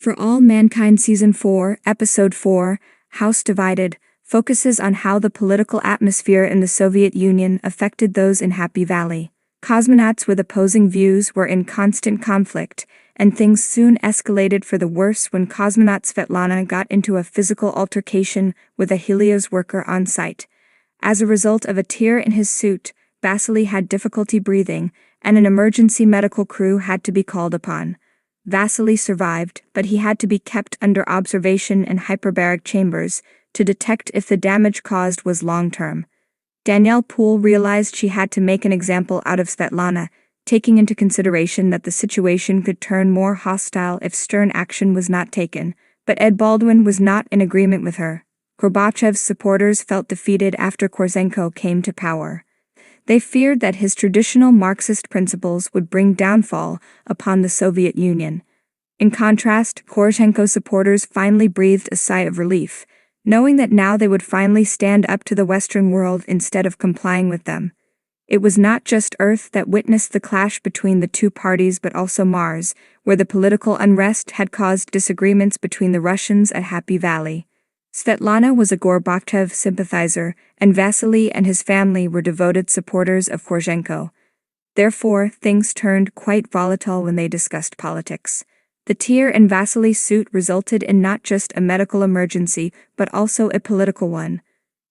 For All Mankind Season 4, Episode 4, House Divided, focuses on how the political atmosphere in the Soviet Union affected those in Happy Valley. Cosmonauts with opposing views were in constant conflict, and things soon escalated for the worse when cosmonaut Svetlana got into a physical altercation with a Helios worker on site. As a result of a tear in his suit, Vasily had difficulty breathing, and an emergency medical crew had to be called upon. Vasily survived, but he had to be kept under observation in hyperbaric chambers to detect if the damage caused was long-term. Danielle Poole realized she had to make an example out of Svetlana, taking into consideration that the situation could turn more hostile if stern action was not taken, but Ed Baldwin was not in agreement with her. Gorbachev's supporters felt defeated after Korzhenko came to power. They feared that his traditional Marxist principles would bring downfall upon the Soviet Union. In contrast, Korzhenko supporters finally breathed a sigh of relief, knowing that now they would finally stand up to the Western world instead of complying with them. It was not just Earth that witnessed the clash between the two parties but also Mars, where the political unrest had caused disagreements between the Russians at Happy Valley. Svetlana was a Gorbachev sympathizer, and Vasily and his family were devoted supporters of Korzhenko. Therefore, things turned quite volatile when they discussed politics. The tear in Vasily's suit resulted in not just a medical emergency, but also a political one.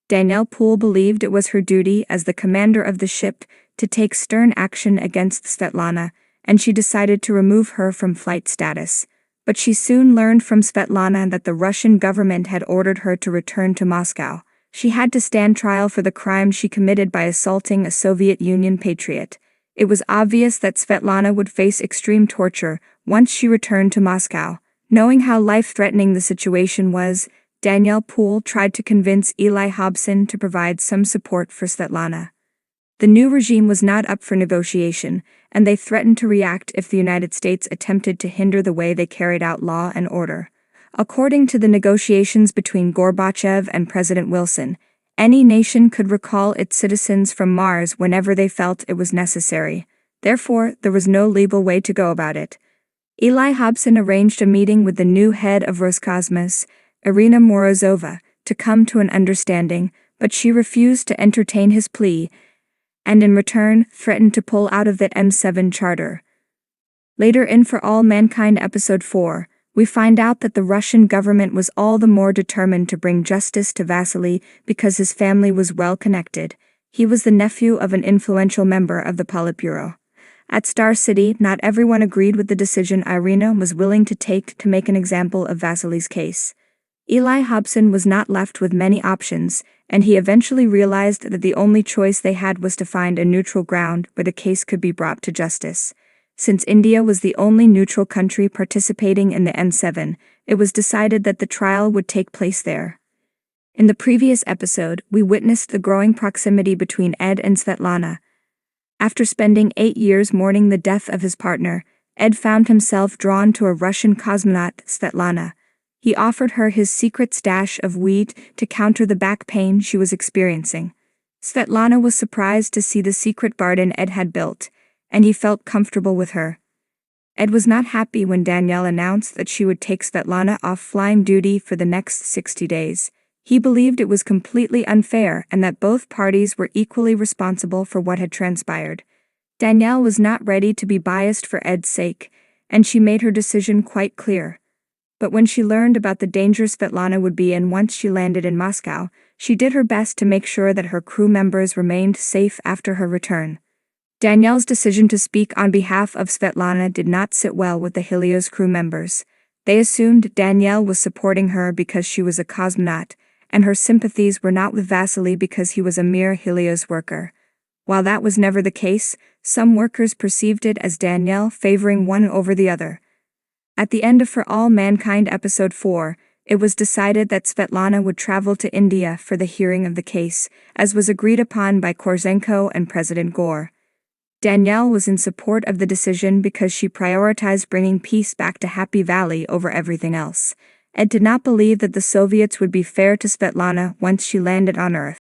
Danielle Poole believed it was her duty as the commander of the ship to take stern action against Svetlana, and she decided to remove her from flight status. But she soon learned from Svetlana that the Russian government had ordered her to return to Moscow. She had to stand trial for the crime she committed by assaulting a Soviet Union patriot. It was obvious that Svetlana would face extreme torture once she returned to Moscow. Knowing how life-threatening the situation was, Danielle Poole tried to convince Eli Hobson to provide some support for Svetlana. The new regime was not up for negotiation, and they threatened to react if the United States attempted to hinder the way they carried out law and order. According to the negotiations between Gorbachev and President Wilson, any nation could recall its citizens from Mars whenever they felt it was necessary. Therefore, there was no legal way to go about it. Eli Hobson arranged a meeting with the new head of Roscosmos, Irina Morozova, to come to an understanding, but she refused to entertain his plea, and in return threatened to pull out of the M7 charter. Later in For All Mankind Episode 4, we find out that the Russian government was all the more determined to bring justice to Vasily because his family was well connected. He was the nephew of an influential member of the Politburo. At Star City, not everyone agreed with the decision Irina was willing to take to make an example of Vasily's case. Eli Hobson was not left with many options, and he eventually realized that the only choice they had was to find a neutral ground where the case could be brought to justice. Since India was the only neutral country participating in the M7, it was decided that the trial would take place there. In the previous episode, we witnessed the growing proximity between Ed and Svetlana. After spending 8 years mourning the death of his partner, Ed found himself drawn to a Russian cosmonaut, Svetlana. He offered her his secret stash of weed to counter the back pain she was experiencing. Svetlana was surprised to see the secret garden Ed had built, and he felt comfortable with her. Ed was not happy when Danielle announced that she would take Svetlana off flying duty for the next 60 days. He believed it was completely unfair and that both parties were equally responsible for what had transpired. Danielle was not ready to be biased for Ed's sake, and she made her decision quite clear. But when she learned about the danger Svetlana would be in once she landed in Moscow, she did her best to make sure that her crew members remained safe after her return. Danielle's decision to speak on behalf of Svetlana did not sit well with the Helios crew members. They assumed Danielle was supporting her because she was a cosmonaut, and her sympathies were not with Vasily because he was a mere Helios worker. While that was never the case, some workers perceived it as Danielle favoring one over the other. At the end of For All Mankind Episode 4, it was decided that Svetlana would travel to India for the hearing of the case, as was agreed upon by Korzhenko and President Gore. Danielle was in support of the decision because she prioritized bringing peace back to Happy Valley over everything else. Ed did not believe that the Soviets would be fair to Svetlana once she landed on Earth.